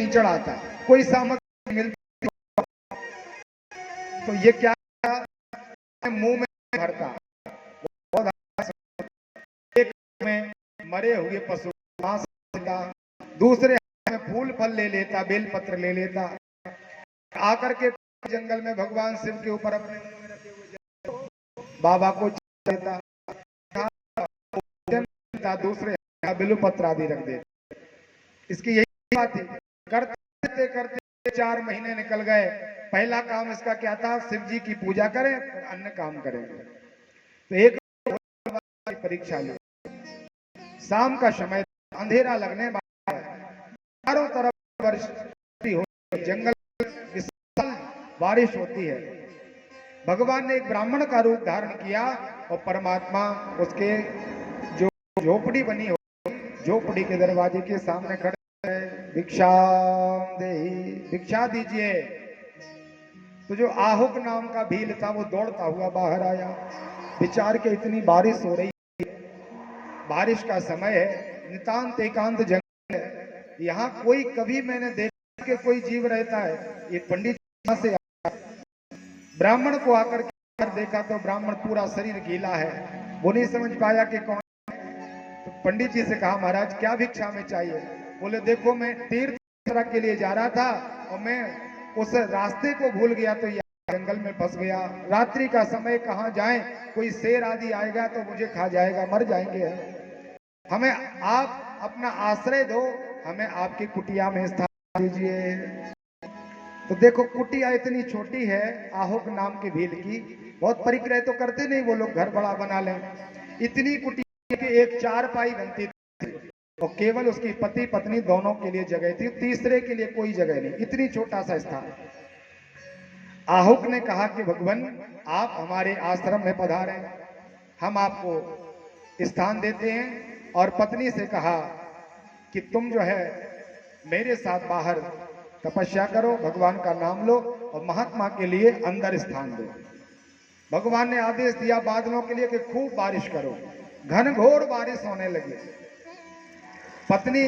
नहीं चढ़ाता, कोई सामग्री मिलती तो ये क्या मुंह में भरता, एक में मरे हुए पशु मांस लेता, दूसरे में फूल फल ले लेता, बेल पत्र ले लेता, आकर के जंगल में भगवान शिव के ऊपर अपने मुंह में रखे हुए बाबा को देता, दूसरे बेलू पत्र आदि रख देता। इसकी यही बात थी। करते करते 4 महीने निकल गए। पहला काम इसका क्या था, शिव जी की पूजा करें और अन्य काम करेंगे। तो एक परीक्षा ली, शाम का समय, अंधेरा लगने वाला है, चारों तरफ वर्षा हो, जंगल विशाल बारिश होती है। भगवान ने एक ब्राह्मण का रूप धारण किया और परमात्मा उसके जो झोपड़ी बनी हो, झोपड़ी के दरवाजे के सामने खड़े, भिक्षा देहि, भिक्षा दीजिए। तो जो आहुक नाम का भील था वो दौड़ता हुआ बाहर आया। विचार के इतनी बारिश हो रही, बारिश का समय है, नितांत एकांत जंगल है, यहाँ कोई कभी मैंने देखा कि कोई जीव रहता है। ये पंडित से ब्राह्मण को आकर देखा तो ब्राह्मण पूरा शरीर गीला है, वो नहीं समझ पाया कि कौन। तो पंडित जी से कहा, महाराज क्या भिक्षा में चाहिए? बोले देखो मैं तीर्थ यात्रा के लिए जा रहा था और मैं उस रास्ते को भूल गया तो जंगल में फंस गया। रात्रि का समय, कहाँ जाएं, कोई शेर आदि आएगा तो मुझे खा जाएगा, मर जाएंगे। हमें आप अपना आश्रय दो, हमें आपकी कुटिया में स्थान दीजिए। तो देखो कुटिया इतनी छोटी है आहुक नाम के भील की, बहुत परिक्रय तो करते नहीं वो लोग, घर बड़ा बना लें। इतनी कुटिया की एक 4 पाई बनती थी और केवल उसकी पति पत्नी दोनों के लिए जगह थी, तीसरे के लिए कोई जगह नहीं, इतनी छोटा सा स्थान। आहुक ने कहा कि भगवान आप हमारे आश्रम में पधारें, हम आपको स्थान देते हैं। और पत्नी से कहा कि तुम जो है मेरे साथ बाहर तपस्या करो, भगवान का नाम लो और महात्मा के लिए अंदर स्थान दो। भगवान ने आदेश दिया बादलों के लिए कि खूब बारिश करो। घनघोर बारिश होने लगी। पत्नी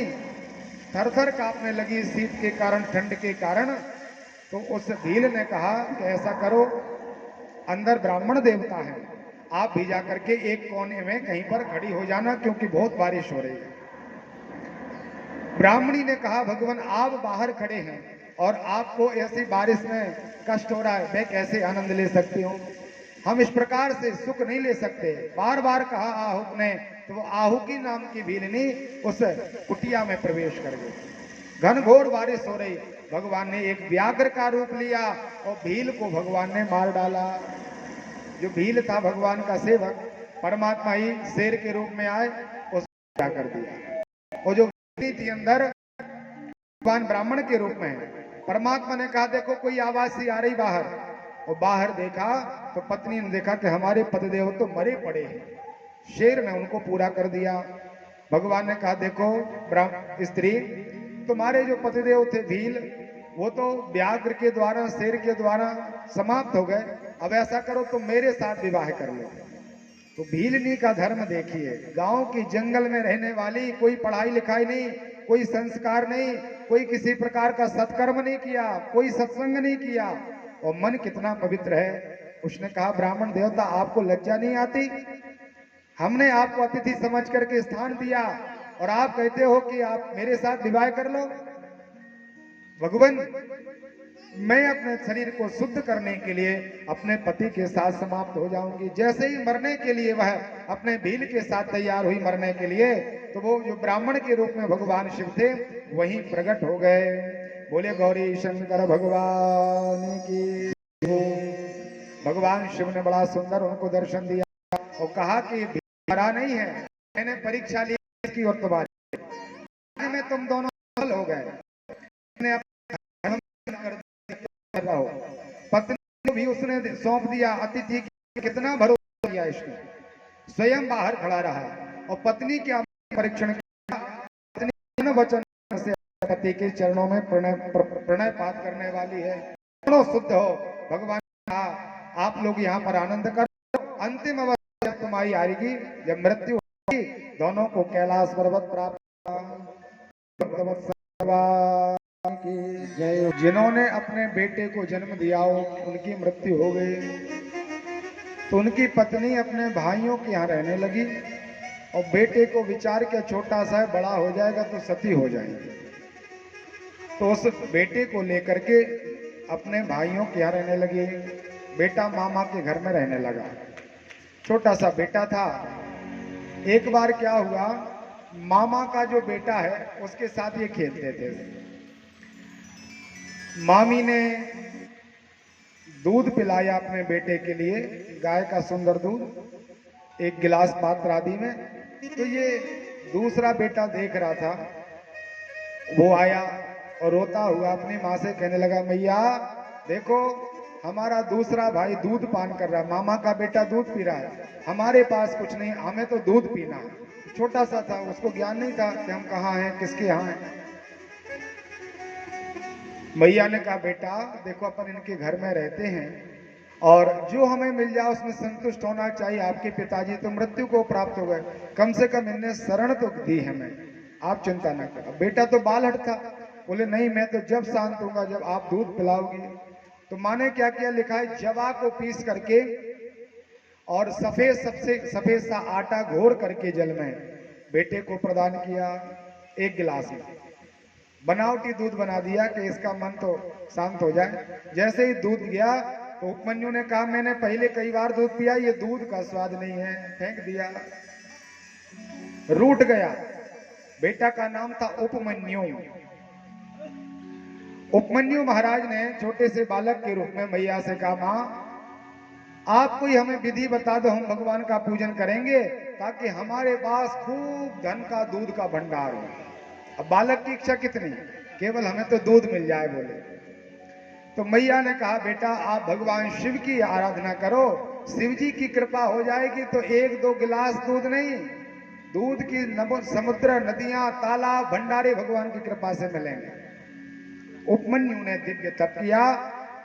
थरथर कांपने लगी शीत के कारण, ठंड के कारण। तो उस भील ने कहा कि ऐसा करो, अंदर ब्राह्मण देवता है, आप भी जाकर के एक कोने में कहीं पर खड़ी हो जाना, क्योंकि बहुत बारिश हो रही है। ब्राह्मणी ने कहा, भगवान आप बाहर खड़े हैं और आपको ऐसी बारिश में कष्ट हो रहा है, मैं कैसे आनंद ले सकती हूँ? हम इस प्रकार से सुख नहीं ले सकते। बार बार कहा आहुक ने, तो वो आहुकी नाम की भीलनी उस कुटिया में प्रवेश कर गई। घनघोर बारिश हो रही। भगवान ने एक व्याघ्र का रूप लिया और भील को भगवान ने मार डाला। जो भील था भगवान का सेवक, परमात्मा ही शेर के रूप में आए, उसको क्या कर दिया। और जो थी अंदर, भगवान ब्राह्मण के रूप में है। परमात्मा ने कहा देखो कोई आवाज सी आ रही बाहर, और बाहर देखा तो पत्नी ने देखा कि हमारे पतिदेव तो मरे पड़े हैं। शेर ने उनको पूरा कर दिया। भगवान ने कहा देखो स्त्री, तुम्हारे जो पतिदेव थे भील, वो तो व्याघ्र के द्वारा, शेर के द्वारा समाप्त हो गए। अब ऐसा करो तुम मेरे साथ विवाह कर लो। तो भीलनी का धर्म देखिए, गांव की जंगल में रहने वाली, कोई पढ़ाई लिखाई नहीं, कोई संस्कार नहीं, कोई किसी प्रकार का सत्कर्म नहीं किया, कोई सत्संग नहीं किया, और मन कितना पवित्र है। उसने कहा ब्राह्मण देवता आपको लज्जा नहीं आती? हमने आपको अतिथि समझ करके स्थान दिया और आप कहते हो कि आप मेरे साथ विवाह कर लो। भगवान मैं अपने शरीर को शुद्ध करने के लिए अपने पति के साथ समाप्त हो जाऊंगी। जैसे ही मरने के लिए वह अपने भील के साथ तैयार हुई मरने के लिए, तो वो जो ब्राह्मण के रूप में भगवान शिव थे वहीं प्रकट हो गए। बोले गौरी शंकर भगवान की। भगवान शिव ने बड़ा सुंदर उनको दर्शन दिया और कहा कि मरा नहीं है, मैंने परीक्षा ली इसकी और तुम्हारी में तुम दोनों सफल हो गए। रहो। पत्नी को भी उसने सौंप दिया अतिथि की, कितना भरोसा किया इसने, स्वयं बाहर खड़ा रहा और पत्नी के परीक्षण किया। पत्नी वचन से पति के चरणों में प्रणय पात करने वाली है, दोनों शुद्ध हो। भगवान कहा आप लोग यहाँ पर आनंद करो, अंतिम अवस्था जब तुम्हारी आएगी, जब मृत्यु होगी, दोनों को कैलाश पर्वत प्राप्त। की जय। जिन्होंने अपने बेटे को जन्म दिया हो उनकी मृत्यु हो गई तो उनकी पत्नी अपने भाइयों के यहाँ रहने लगी और बेटे को विचार के छोटा सा है, बड़ा हो जाएगा तो सती हो जाएगी, तो उस बेटे को लेकर के अपने भाइयों के यहाँ रहने लगी। बेटा मामा के घर में रहने लगा, छोटा सा बेटा था। एक बार क्या हुआ, मामा का जो बेटा है उसके साथ ये खेलते थे। मामी ने दूध पिलाया अपने बेटे के लिए, गाय का सुंदर दूध, एक गिलास पात्र आदि में। तो ये दूसरा बेटा देख रहा था, वो आया और रोता हुआ अपनी माँ से कहने लगा, मैया देखो हमारा दूसरा भाई दूध पान कर रहा है, मामा का बेटा दूध पी रहा है, हमारे पास कुछ नहीं, हमें तो दूध पीना है। छोटा सा था, उसको ज्ञान नहीं था कि हम कहाँ हैं, किसके यहाँ हैं। मैया ने कहा, बेटा देखो अपन इनके घर में रहते हैं और जो हमें मिल जाए उसमें संतुष्ट होना चाहिए। आपके पिताजी तो मृत्यु को प्राप्त हो गए, कम से कम इनने शरण तो दी हमें, आप चिंता न करो। बेटा तो बालहट था, बोले नहीं मैं तो जब शांत होऊंगा जब आप दूध पिलाओगी। तो माँ ने क्या किया, लिखा है जवा को पीस करके और सफेद सा आटा घोर करके जल में बेटे को प्रदान किया, एक गिलास में बनावटी दूध बना दिया कि इसका मन तो शांत हो जाए। जैसे ही दूध गया तो उपमन्यु ने कहा, मैंने पहले कई बार दूध पिया, ये दूध का स्वाद नहीं है, फेंक दिया, रूठ गया। बेटा का नाम था उपमन्यु। उपमन्यु महाराज ने छोटे से बालक के रूप में मैया से कहा, मां आप कोई हमें विधि बता दो, हम भगवान का पूजन करेंगे ताकि हमारे पास खूब धन का दूध का भंडार हो। अब बालक की इच्छा कितनी, केवल हमें तो दूध मिल जाए बोले। तो मैया ने कहा, बेटा आप भगवान शिव की आराधना करो, शिव जी की कृपा हो जाएगी तो एक दो गिलास दूध नहीं, दूध की समुद्र, नदियां, तालाब, भंडारे भगवान की कृपा से मिलेंगे। उपमन्यु ने दिव्य तप किया,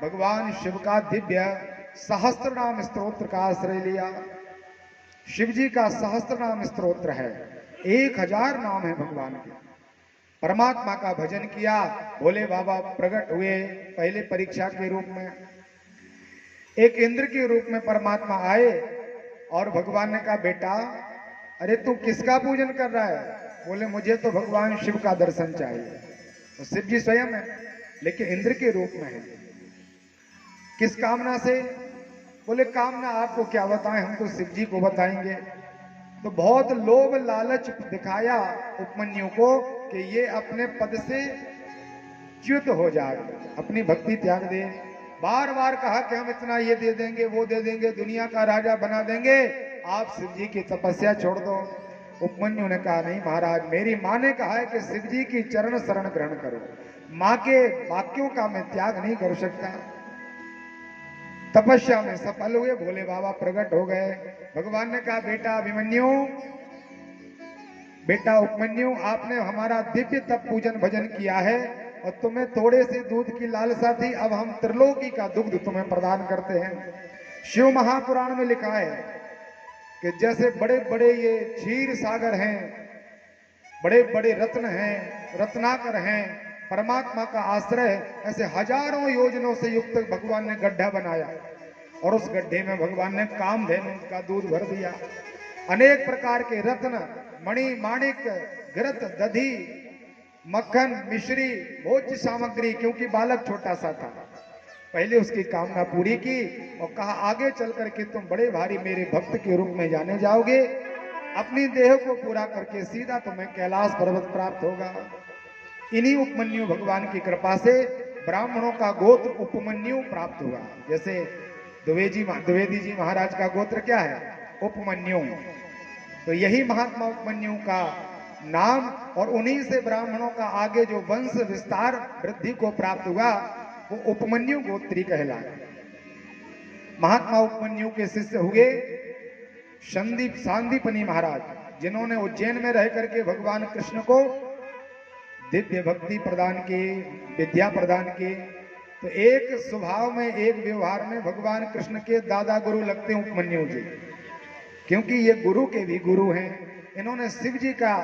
भगवान शिव का दिव्य सहस्त्र नाम स्तोत्र का आश्रय लिया। शिव जी का सहस्त्र नाम स्तोत्र है, 1000 नाम है भगवान के। परमात्मा का भजन किया, भोले बाबा प्रकट हुए, पहले परीक्षा के रूप में, एक इंद्र के रूप में परमात्मा आए और भगवान ने कहा, बेटा अरे तू किसका पूजन कर रहा है? बोले मुझे तो भगवान शिव का दर्शन चाहिए। तो शिव जी स्वयं है लेकिन इंद्र के रूप में है। किस कामना से? बोले कामना आपको क्या बताएं, हम तो शिव जी को बताएंगे। तो बहुत लोभ लालच दिखाया उपमन्यु को कि ये अपने पद से च्युत हो जाए, अपनी भक्ति त्याग दे। बार बार कहा कि हम इतना ये दे देंगे, वो दे देंगे, दुनिया का राजा बना देंगे, आप शिव जी की तपस्या छोड़ दो। उपमन्यु ने कहा, नहीं महाराज, मेरी माँ ने कहा है कि शिव जी की चरण शरण ग्रहण करो, माँ के वाक्यों का मैं त्याग नहीं कर सकता। तपस्या में सफल हुए, भोले बाबा प्रकट हो गए। भगवान ने कहा, बेटा अभिमन्यु, बेटा उपमन्यु, आपने हमारा दिव्य तप पूजन भजन किया है और तुम्हें थोड़े से दूध की लालसा थी, अब हम त्रिलोकी का दुग्ध तुम्हें प्रदान करते हैं। शिव महापुराण में लिखा है कि जैसे बड़े बड़े ये क्षीर सागर हैं, बड़े बड़े रत्न हैं, रत्नाकर हैं, परमात्मा का आश्रय, ऐसे हजारों योजनों से युक्त भगवान ने गड्ढा बनाया और उस गड्ढे में भगवान ने कामधेनु का दूध भर दिया। अनेक प्रकार के रत्न, मणि, माणिक, घृत, दधी, मक्खन, मिश्री, भोज्य सामग्री, क्योंकि बालक छोटा सा था, पहले उसकी कामना पूरी की और कहा, आगे चल करके तुम बड़े भारी मेरे भक्त के रूप में जाने जाओगे, अपनी देह को पूरा करके सीधा तुम्हें कैलाश पर्वत प्राप्त होगा। इन्हीं उपमन्यु भगवान की कृपा से ब्राह्मणों का गोत्र उपमन्यु प्राप्त हुआ। जैसे द्विवेदी जी महाराज का गोत्र क्या है? उपमन्यु। तो यही महात्मा उपमन्यु का नाम, और उन्हीं से ब्राह्मणों का आगे जो वंश विस्तार वृद्धि को प्राप्त हुआ वो उपमन्यु गोत्री कहलाए। महात्मा उपमन्यु के शिष्य हुए सांदीपनी महाराज, जिन्होंने उज्जैन में रह करके भगवान कृष्ण को दिव्य भक्ति प्रदान की, विद्या प्रदान की। तो एक स्वभाव में, एक व्यवहार में भगवान कृष्ण के दादा गुरु लगते हैं उपमन्यु जी, क्योंकि ये गुरु के भी गुरु हैं। इन्होंने शिव जी का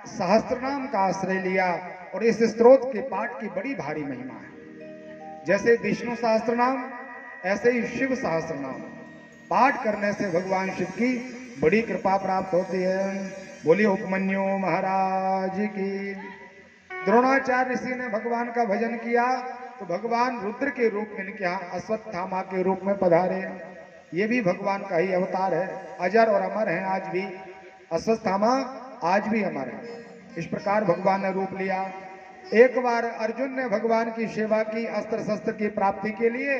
सहस्त्र नाम का आश्रय लिया और इस स्तोत्र के पाठ की बड़ी भारी महिमा है। जैसे विष्णु सहस्त्र नाम ऐसे ही शिव सहस्त्र नाम पाठ करने से भगवान शिव की बड़ी कृपा प्राप्त होती है। बोलिए उपमन्यु महाराज की। द्रोणाचार्य ऋषि ने भगवान का भजन किया तो भगवान रुद्र के रूप में इनके यहाँ अश्वत्थामा के रूप में पधारे। ये भी भगवान का ही अवतार है, अजर और अमर है आज भी। अश्वत्थामा आज भी अमर है। इस प्रकार भगवान ने रूप लिया। एक बार अर्जुन ने भगवान की सेवा की अस्त्र शस्त्र की प्राप्ति के लिए।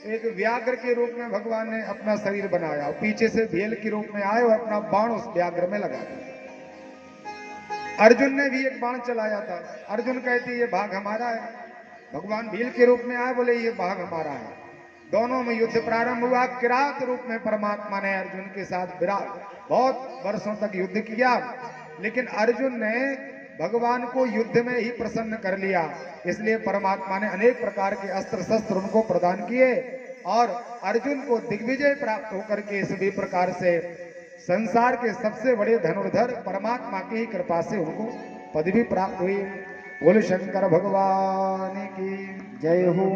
एक व्याघ्र के रूप में भगवान ने अपना शरीर बनाया और पीछे से भेल के रूप में आए और अपना बाण उस व्याघ्र में लगा दिया। अर्जुन ने भी एक बाण चलाया था। अर्जुन कहती ये भाग हमारा है। भगवान भील के रूप में आए, बोले ये भाग हमारा है। दोनों में युद्ध प्रारंभ हुआ। किरात रूप में परमात्मा ने अर्जुन के साथ बहुत वर्षों तक युद्ध किया, लेकिन अर्जुन ने भगवान को युद्ध में ही प्रसन्न कर लिया। इसलिए परमात्मा ने अनेक प्रकार के अस्त्र शस्त्र उनको प्रदान किए और अर्जुन को दिग्विजय प्राप्त होकर के सभी प्रकार से संसार के सबसे बड़े धनुर्धर परमात्मा की कृपा से उनको पदवी प्राप्त हुई। बोले शंकर भगवान की जय हो।